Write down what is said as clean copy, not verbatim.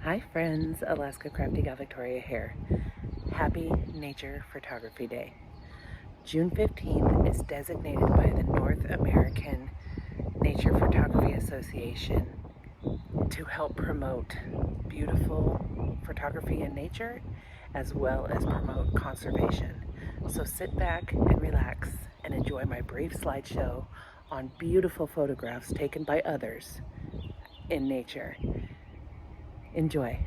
Hi friends, Alaska Crafty Gal Victoria here. Happy Nature Photography Day. June 15th is designated by the North American Nature Photography Association to help promote beautiful photography in nature as well as promote conservation. So sit back and relax and enjoy my brief slideshow on beautiful photographs taken by others in nature. Enjoy.